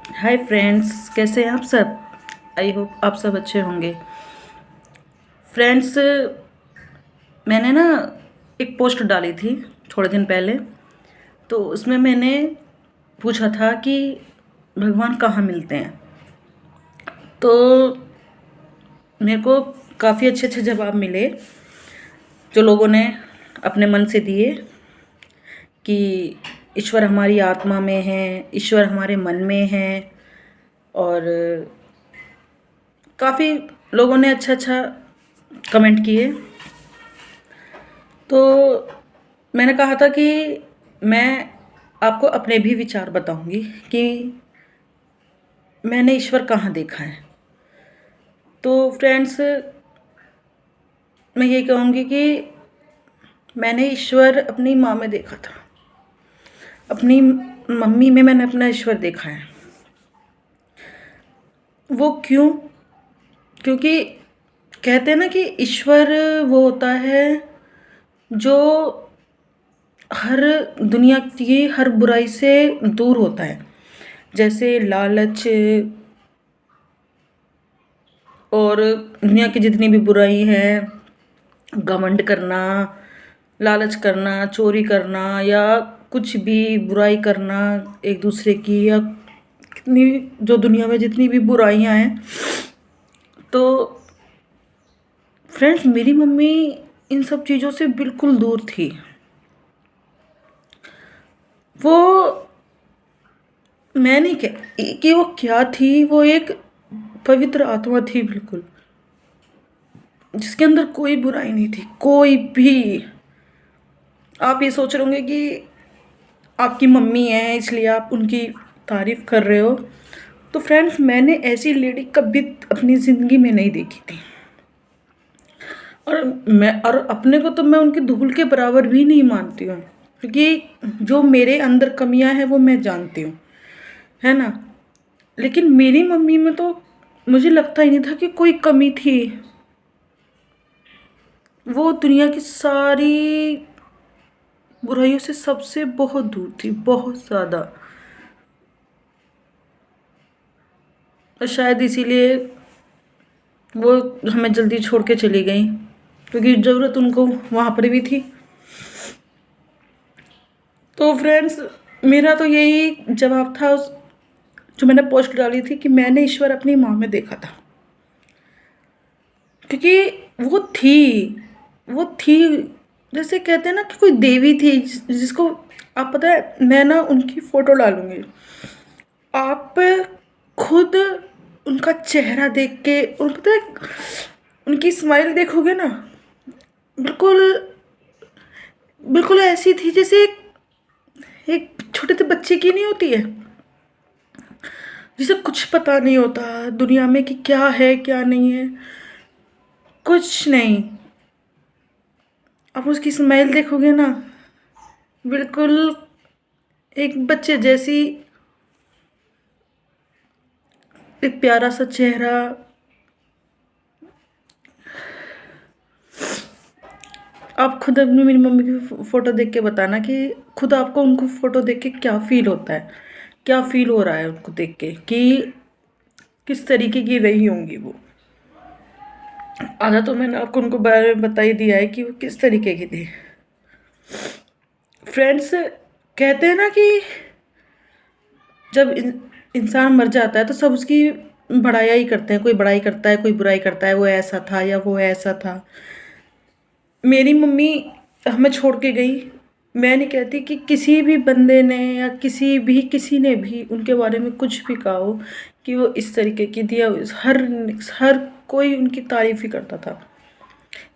Hi friends, कैसे हैं आप सब। आई होप आप सब अच्छे होंगे। फ्रेंड्स, मैंने ना एक पोस्ट डाली थी थोड़े दिन पहले। तो उसमें मैंने पूछा था कि भगवान कहाँ मिलते हैं। तो मेरे को काफ़ी अच्छे अच्छे जवाब मिले जो लोगों ने अपने मन से दिए कि ईश्वर हमारी आत्मा में है, ईश्वर हमारे मन में है। और काफ़ी लोगों ने अच्छा अच्छा कमेंट किए। तो मैंने कहा था कि मैं आपको अपने भी विचार बताऊंगी कि मैंने ईश्वर कहाँ देखा है। तो फ्रेंड्स, मैं ये कहूँगी कि मैंने ईश्वर अपनी माँ में देखा था। अपनी मम्मी में मैंने अपना ईश्वर देखा है। वो क्यों? क्योंकि कहते हैं ना कि ईश्वर वो होता है जो हर दुनिया की हर बुराई से दूर होता है। जैसे लालच और दुनिया की जितनी भी बुराई है, घमंड करना, लालच करना, चोरी करना या कुछ भी बुराई करना एक दूसरे की, या कितनी जो दुनिया में जितनी भी बुराइयां हैं। तो फ्रेंड्स, मेरी मम्मी इन सब चीज़ों से बिल्कुल दूर थी। वो, मैं नहीं कह कि वो क्या थी, वो एक पवित्र आत्मा थी बिल्कुल, जिसके अंदर कोई बुराई नहीं थी, कोई भी। आप ये सोच रहे होंगे कि आपकी मम्मी है इसलिए आप उनकी तारीफ कर रहे हो। तो फ्रेंड्स, मैंने ऐसी लेडी कभी अपनी ज़िंदगी में नहीं देखी थी। और अपने को तो मैं उनकी धूल के बराबर भी नहीं मानती हूँ, क्योंकि जो मेरे अंदर कमियां हैं वो मैं जानती हूँ, है ना। लेकिन मेरी मम्मी में तो मुझे लगता ही नहीं था कि कोई कमी थी। वो दुनिया की सारी बुराइयों से सबसे बहुत दूर थी, बहुत ज़्यादा। और शायद इसीलिए वो हमें जल्दी छोड़ के चली गई, क्योंकि ज़रूरत उनको वहाँ पर भी थी। तो फ्रेंड्स, मेरा तो यही जवाब था जो मैंने पोस्ट डाली थी कि मैंने ईश्वर अपनी माँ में देखा था। क्योंकि वो थी जैसे कहते हैं ना कि कोई देवी थी जिसको, आप पता है, मैं ना उनकी फ़ोटो डालूंगी। आप खुद उनका चेहरा देख के, उन पता है, उनकी स्माइल देखोगे ना, बिल्कुल बिल्कुल ऐसी थी जैसे एक छोटे से बच्चे की नहीं होती है, जिसे कुछ पता नहीं होता दुनिया में कि क्या है क्या नहीं है, कुछ नहीं। आप उसकी स्माइल देखोगे ना, बिल्कुल एक बच्चे जैसी, एक प्यारा सा चेहरा। आप खुद अपनी, मेरी मम्मी की फ़ोटो देख के बताना कि खुद आपको उनको फ़ोटो देख के क्या फ़ील होता है, क्या फ़ील हो रहा है उनको देख के कि किस तरीके की रही होंगी वो। आधा तो मैंने आपको उनको बारे में बता ही दिया है कि वो किस तरीके की थी। फ्रेंड्स, कहते हैं ना कि जब इंसान मर जाता है तो सब उसकी बड़ाई ही करते हैं। कोई बड़ाई करता है, कोई बुराई करता है, वो ऐसा था या वो ऐसा था। मेरी मम्मी हमें छोड़ के गई। मैं नहीं कहती कि किसी भी बंदे ने या किसी ने भी उनके बारे में कुछ भी कहा हो कि वो इस तरीके की थी, या हर हर कोई उनकी तारीफ ही करता था।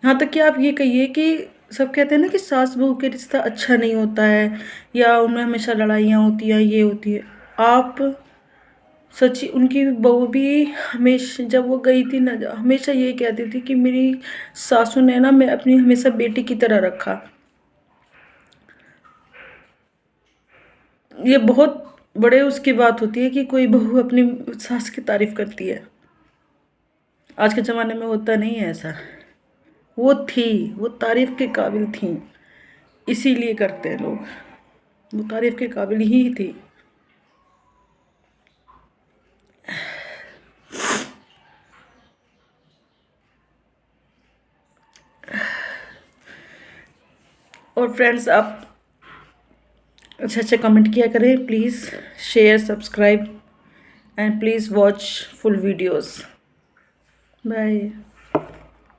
यहाँ तक कि आप ये कहिए कि सब कहते हैं ना कि सास बहू के रिश्ता अच्छा नहीं होता है, या उनमें हमेशा लड़ाइयाँ होती हैं, ये होती है। आप सच्ची, उनकी बहू भी हमेशा जब वो गई थी ना, हमेशा यही कहती थी कि मेरी सासू ने ना मैं अपनी हमेशा बेटी की तरह रखा। ये बहुत बड़े उसकी बात होती है कि कोई बहू अपनी सास की तारीफ करती है। आज के ज़माने में होता नहीं है ऐसा। वो थी, वो तारीफ के काबिल थी, इसीलिए करते हैं लोग। वो तारीफ के काबिल ही थी। और फ्रेंड्स आप अच्छे अच्छे कमेंट किया करें, please share subscribe and please watch full videos. Bye.